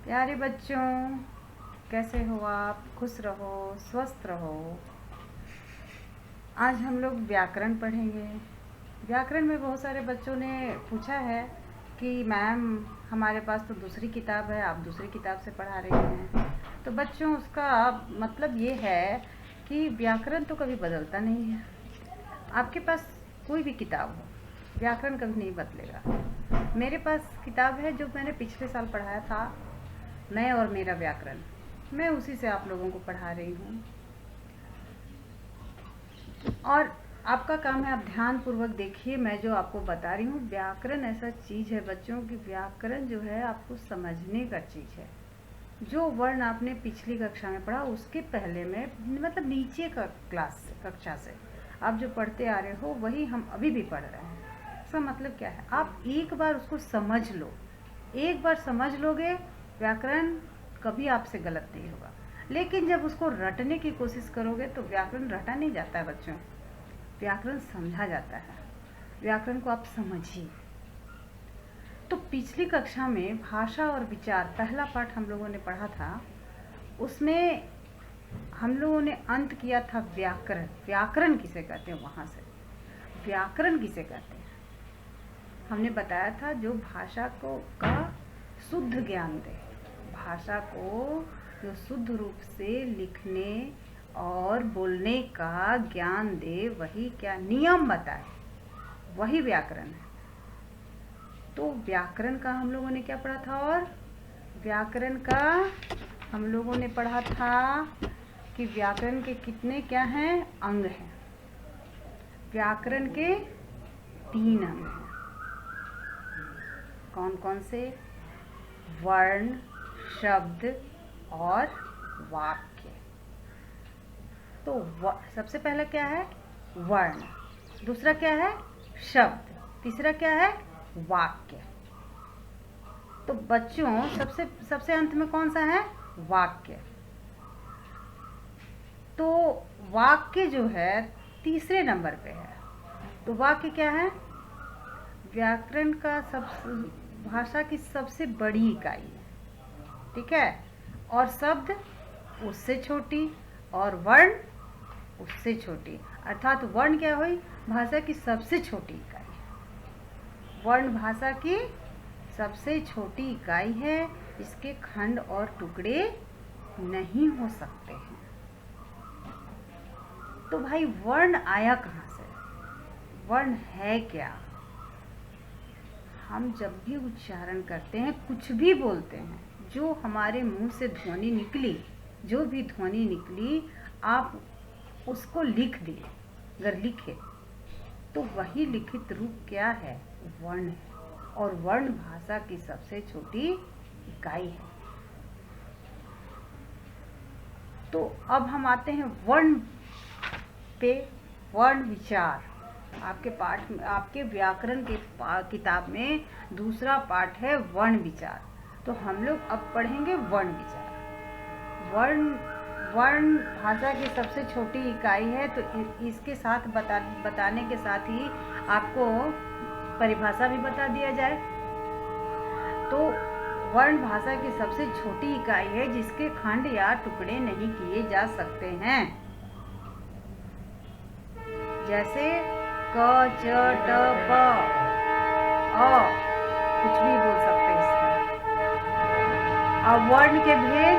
प्यारे बच्चों, कैसे हो आप? खुश रहो, स्वस्थ रहो। आज हम लोग व्याकरण पढ़ेंगे। व्याकरण में बहुत सारे बच्चों ने पूछा है कि मैम हमारे पास तो दूसरी किताब है, आप दूसरी किताब से पढ़ा रही हैं। तो बच्चों, उसका मतलब ये है कि व्याकरण तो कभी बदलता नहीं है। आपके पास कोई भी किताब हो, व्याकरण कभी नहीं बदलेगा। मेरे पास किताब है जो मैंने पिछले साल पढ़ाया था, मैं और मेरा व्याकरण। मैं उसी से आप लोगों को पढ़ा रही हूँ। और आपका काम है, आप ध्यान पूर्वक देखिए मैं जो आपको बता रही हूँ। व्याकरण ऐसा चीज़ है बच्चों कि व्याकरण जो है आपको समझने का चीज़ है। जो वर्ण आपने पिछली कक्षा में पढ़ा उसके पहले में, मतलब नीचे का क्लास कक्षा से आप जो पढ़ते आ रहे हो वही हम अभी भी पढ़ रहे हैं। इसका मतलब क्या है, आप एक बार उसको समझ लो। एक बार समझ लोगे, व्याकरण कभी आपसे गलत नहीं होगा। लेकिन जब उसको रटने की कोशिश करोगे तो व्याकरण रटा नहीं जाता है बच्चों, व्याकरण समझा जाता है। व्याकरण को आप समझिए। तो पिछली कक्षा में भाषा और विचार पहला पाठ हम लोगों ने पढ़ा था। उसमें हम लोगों ने अंत किया था व्याकरण। व्याकरण किसे कहते हैं, वहाँ से व्याकरण किसे कहते हैं हमने बताया था। जो भाषा को का शुद्ध ज्ञान दे, भाषा को जो शुद्ध रूप से लिखने और बोलने का ज्ञान दे, वही क्या नियम बताए, वही व्याकरण है। तो व्याकरण का हम लोगों ने क्या पढ़ा था? और व्याकरण का हम लोगों ने पढ़ा था कि व्याकरण के कितने क्या हैं, अंग हैं। व्याकरण के 3 अंग हैं। कौन कौन से? वर्ण, शब्द और वाक्य। तो सबसे पहला क्या है? वर्ण। दूसरा क्या है? शब्द। तीसरा क्या है? वाक्य। तो बच्चों, सबसे अंत में कौन सा है? वाक्य। तो वाक्य जो है तीसरे नंबर पे है। तो वाक्य क्या है? व्याकरण का भाषा की सबसे बड़ी इकाई है, ठीक है। और शब्द उससे छोटी और वर्ण उससे छोटी, अर्थात वर्ण क्या हुई? भाषा की सबसे छोटी इकाई है। वर्ण भाषा की सबसे छोटी इकाई है। इसके खंड और टुकड़े नहीं हो सकते हैं। तो भाई वर्ण आया कहाँ से? वर्ण है क्या? हम जब भी उच्चारण करते हैं, कुछ भी बोलते हैं, जो हमारे मुंह से ध्वनि निकली, जो भी ध्वनि निकली, आप उसको लिख दिए। अगर लिखे तो वही लिखित रूप क्या है? वर्ण है। और वर्ण भाषा की सबसे छोटी इकाई है। तो अब हम आते हैं वर्ण पे। वर्ण विचार आपके पाठ में, आपके व्याकरण के किताब में दूसरा पाठ है वर्ण विचार। तो हम लोग अब पढ़ेंगे वर्ण विचार। वर्ण भाषा की सबसे छोटी इकाई है। तो इसके साथ बताने के साथ ही आपको परिभाषा भी बता दिया जाए। तो वर्ण भाषा की सबसे छोटी इकाई है जिसके खंड या टुकड़े नहीं किए जा सकते हैं। जैसे क, च, ट, प, अ, कुछ भी बोल सकते हैं इसमें। अब वर्ण के भेद,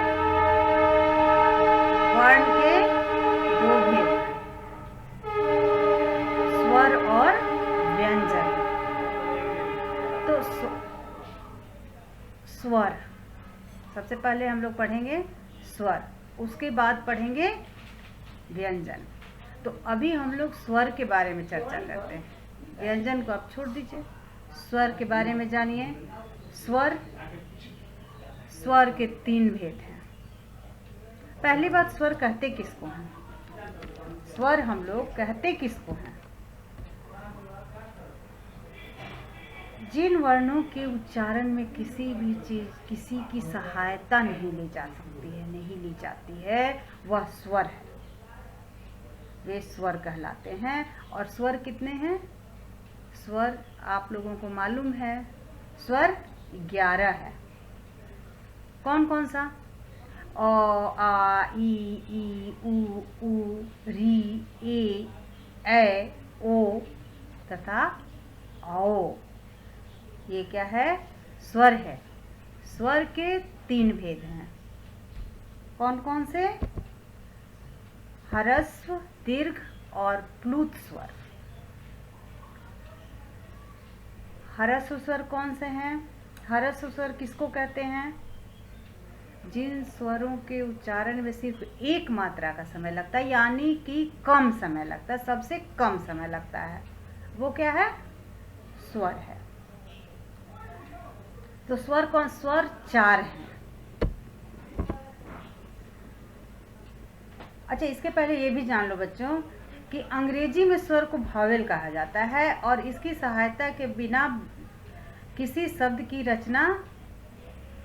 वर्ण के 2 भेद, स्वर और व्यंजन। तो स्वर सबसे पहले हम लोग पढ़ेंगे स्वर, उसके बाद पढ़ेंगे व्यंजन। तो अभी हम लोग स्वर के बारे में चर्चा करते हैं। व्यंजन को आप छोड़ दीजिए, स्वर के बारे में जानिए। स्वर के 3 भेद हैं। पहली बात, स्वर कहते किसको हैं? स्वर हम लोग कहते किसको हैं? जिन वर्णों के उच्चारण में किसी भी चीज, किसी की सहायता नहीं ली जा सकती है, नहीं ली जाती है, वह स्वर है। वे स्वर कहलाते हैं। और स्वर कितने हैं? स्वर आप लोगों को मालूम है, स्वर 11 है। कौन कौन सा? अ, आ, ई, उ, री, ए, ओ तथा औ। ये क्या है? स्वर है। स्वर के 3 भेद हैं। कौन कौन से? ह्रस्व, दीर्घ और प्लुत स्वर। ह्रस्व स्वर कौन से हैं? ह्रस्व स्वर किसको कहते हैं? जिन स्वरों के उच्चारण में सिर्फ एक मात्रा का समय लगता है, यानी कि कम समय लगता है, सबसे कम समय लगता है, वो क्या है? स्वर है। तो स्वर कौन? स्वर 4 हैं। अच्छा, इसके पहले ये भी जान लो बच्चों कि अंग्रेजी में स्वर को भावेल कहा जाता है और इसकी सहायता के बिना किसी शब्द की रचना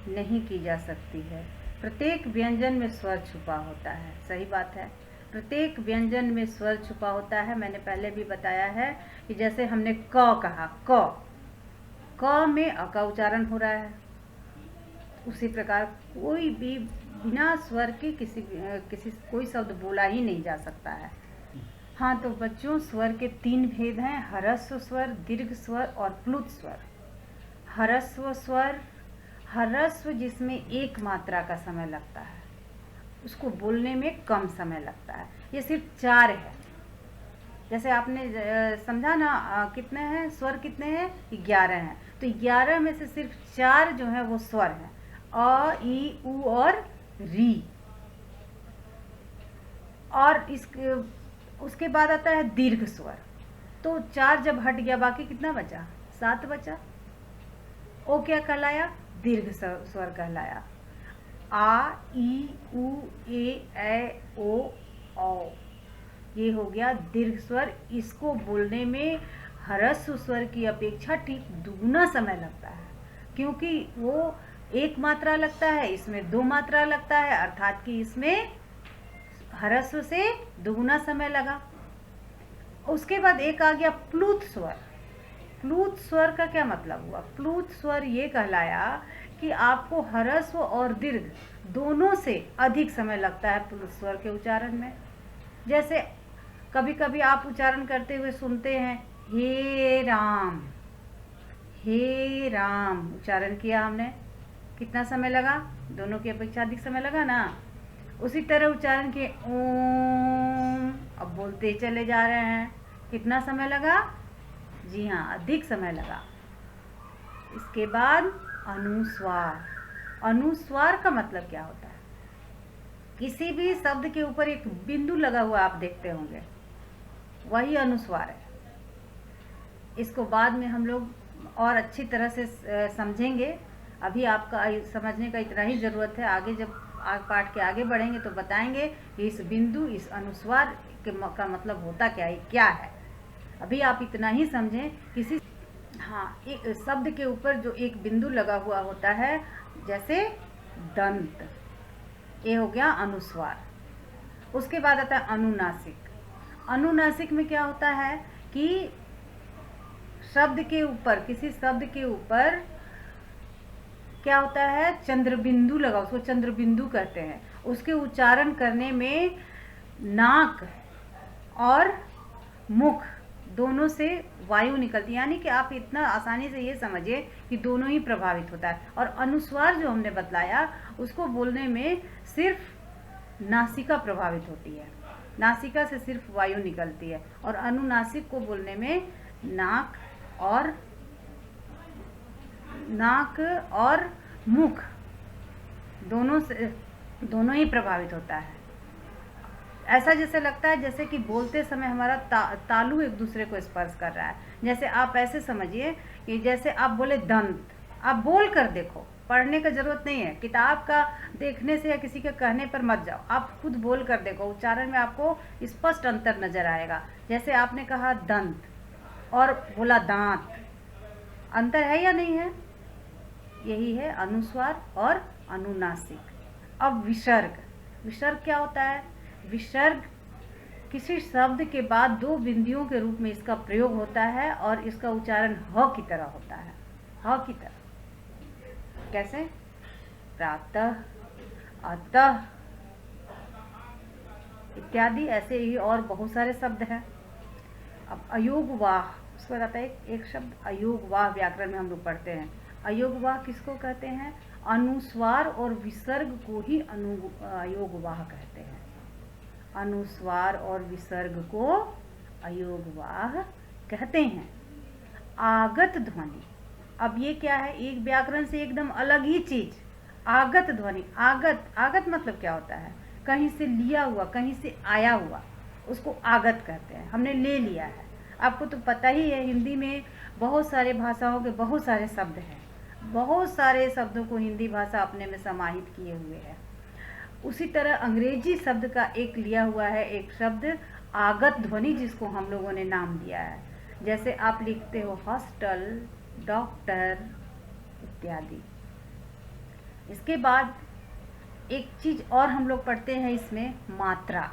नहीं की जा सकती है। प्रत्येक व्यंजन में स्वर छुपा होता है। सही बात है, प्रत्येक व्यंजन में स्वर छुपा होता है। मैंने पहले भी बताया है कि जैसे हमने क कहा, क में अ का उच्चारण हो रहा है। उसी प्रकार कोई भी बिना स्वर के कोई शब्द बोला ही नहीं जा सकता है। हाँ, तो बच्चों स्वर के 3 भेद हैं, ह्रस्व स्वर, दीर्घ स्वर और प्लुत स्वर। ह्रस्व स्वर, ह्रस्व जिसमें एक मात्रा का समय लगता है, उसको बोलने में कम समय लगता है। ये सिर्फ 4 है। जैसे आपने समझा ना, कितने हैं स्वर? कितने हैं? 11 हैं। तो 11 में से सिर्फ 4 जो है वो स्वर हैं, अ, ई, उ और री। और उसके बाद आता है दीर्घ स्वर। तो 4 जब हट गया, बाकी कितना बचा? 7 बचा। ओ क्या कहलाया? दीर्घ स्वर कहलाया। आ, ई, उ, ए, ओ, औ। ये हो गया दीर्घ स्वर। इसको बोलने में ह्रस्व स्वर की अपेक्षा ठीक दुगुना समय लगता है, क्योंकि वो एक मात्रा लगता है, इसमें 2 मात्रा लगता है, अर्थात कि इसमें ह्रस्व से दुगुना समय लगा। उसके बाद एक आ गया प्लुत स्वर। प्लुत स्वर का क्या मतलब हुआ? प्लुत स्वर ये कहलाया कि आपको ह्रस्व और दीर्घ दोनों से अधिक समय लगता है प्लुत स्वर के उच्चारण में। जैसे कभी कभी आप उच्चारण करते हुए सुनते हैं हे राम, हे राम उच्चारण किया हमने, कितना समय लगा? दोनों की अपेक्षा अधिक समय लगा ना। उसी तरह उच्चारण किए ओम, अब बोलते चले जा रहे हैं, कितना समय लगा? जी हाँ, अधिक समय लगा। इसके बाद अनुस्वार। अनुस्वार का मतलब क्या होता है? किसी भी शब्द के ऊपर एक बिंदु लगा हुआ आप देखते होंगे, वही अनुस्वार है। इसको बाद में हम लोग और अच्छी तरह से समझेंगे। अभी आपका समझने का इतना ही ज़रूरत है। आगे जब पाठ के आगे बढ़ेंगे तो बताएंगे कि इस बिंदु, इस अनुस्वार का मतलब होता क्या है। अभी आप इतना ही समझें। एक शब्द के ऊपर जो एक बिंदु लगा हुआ होता है, जैसे दंत, ये हो गया अनुस्वार। उसके बाद आता है अनुनासिक। अनुनासिक में क्या होता है कि शब्द के ऊपर, किसी शब्द के ऊपर क्या होता है? चंद्रबिंदु लगा, उसको चंद्रबिंदु कहते हैं। उसके उच्चारण करने में नाक और मुख दोनों से वायु निकलती है, यानी कि आप इतना आसानी से ये समझिए कि दोनों ही प्रभावित होता है। और अनुस्वार जो हमने बतलाया, उसको बोलने में सिर्फ नासिका प्रभावित होती है, नासिका से सिर्फ वायु निकलती है। और अनुनासिक को बोलने में नाक और मुख दोनों ही प्रभावित होता है। ऐसा जैसे लगता है जैसे कि बोलते समय हमारा तालू एक दूसरे को स्पर्श कर रहा है। जैसे आप ऐसे समझिए कि जैसे आप बोले दंत, आप बोल कर देखो, पढ़ने का ज़रूरत नहीं है, किताब का देखने से या किसी के कहने पर मत जाओ, आप खुद बोल कर देखो, उच्चारण में आपको स्पष्ट अंतर नज़र आएगा। जैसे आपने कहा दंत और बोला दांत, अंतर है या नहीं है? यही है अनुस्वार और अनुनासिक। अब विसर्ग। विसर्ग क्या होता है? विसर्ग किसी शब्द के बाद 2 बिंदुओं के रूप में इसका प्रयोग होता है और इसका उच्चारण ह की तरह होता है। ह की तरह कैसे? प्रातः, अतः इत्यादि ऐसे ही और बहुत सारे शब्द हैं। अब अयोगवाह, उसके बाद आता है एक शब्द अयोगवाह, व्याकरण में हम लोग पढ़ते हैं। अयोगवाह किसको कहते हैं? अनुस्वार और विसर्ग को ही अयोगवाह कहते हैं। अनुस्वार और विसर्ग को अयोगवाह कहते हैं। आगत ध्वनि, अब ये क्या है? एक व्याकरण से एकदम अलग ही चीज। आगत ध्वनि, आगत मतलब क्या होता है? कहीं से लिया हुआ, कहीं से आया हुआ, उसको आगत कहते हैं। हमने ले लिया है। आपको तो पता ही है, हिंदी में बहुत सारे भाषाओं के बहुत सारे शब्द हैं। बहुत सारे शब्दों को हिंदी भाषा अपने में समाहित किए हुए है। उसी तरह अंग्रेजी शब्द का एक लिया हुआ है एक शब्द आगत ध्वनि, जिसको हम लोगों ने नाम दिया है। जैसे आप लिखते हो हॉस्टल, डॉक्टर इत्यादि। इसके बाद एक चीज और हम लोग पढ़ते हैं इसमें, मात्रा।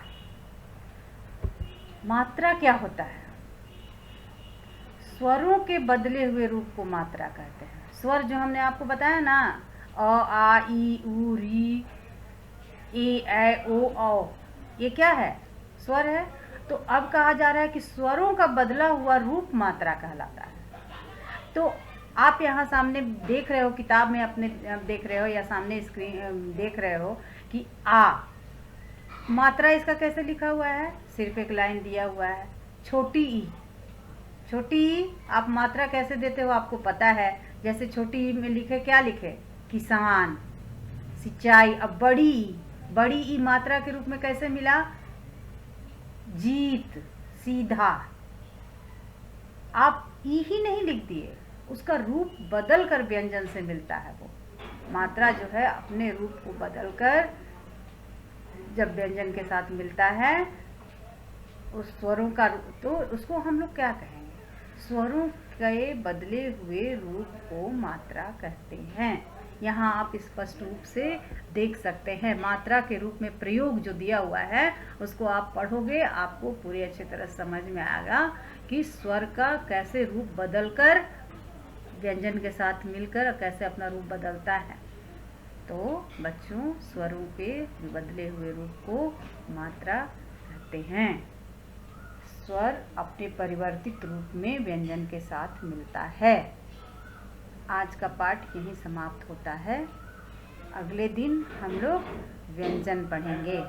मात्रा क्या होता है? स्वरों के बदले हुए रूप को मात्रा कहते हैं। स्वर जो हमने आपको बताया ना, अ, आ, ई, उ, री, ए, ऐ, ओ, औ, ये क्या है? स्वर है। तो अब कहा जा रहा है कि स्वरों का बदला हुआ रूप मात्रा कहलाता है। तो आप यहाँ सामने देख रहे हो, किताब में अपने देख रहे हो या सामने स्क्रीन देख रहे हो कि आ, मात्रा इसका कैसे लिखा हुआ है? सिर्फ एक लाइन दिया हुआ है, छोटी ई। छोटी ई आप मात्रा कैसे देते हो आपको पता है। जैसे छोटी ई में लिखे, क्या लिखे? किसान, सिंचाई। अब बड़ी ई मात्रा के रूप में कैसे मिला? जीत, सीधा। आप ई ही नहीं लिख दिए, उसका रूप बदल कर व्यंजन से मिलता है। वो मात्रा जो है अपने रूप को बदलकर जब व्यंजन के साथ मिलता है, उस स्वरों का, तो उसको हम लोग क्या कहेंगे? स्वरों के बदले हुए रूप को मात्रा कहते हैं। यहाँ आप स्पष्ट रूप से देख सकते हैं। मात्रा के रूप में प्रयोग जो दिया हुआ है उसको आप पढ़ोगे, आपको पूरी अच्छी तरह समझ में आएगा कि स्वर का कैसे रूप बदलकर व्यंजन के साथ मिलकर कैसे अपना रूप बदलता है। तो बच्चों, स्वरों के बदले हुए रूप को मात्रा कहते हैं। स्वर अपने परिवर्तित रूप में व्यंजन के साथ मिलता है। आज का पाठ यहीं समाप्त होता है। अगले दिन हम लोग व्यंजन पढ़ेंगे।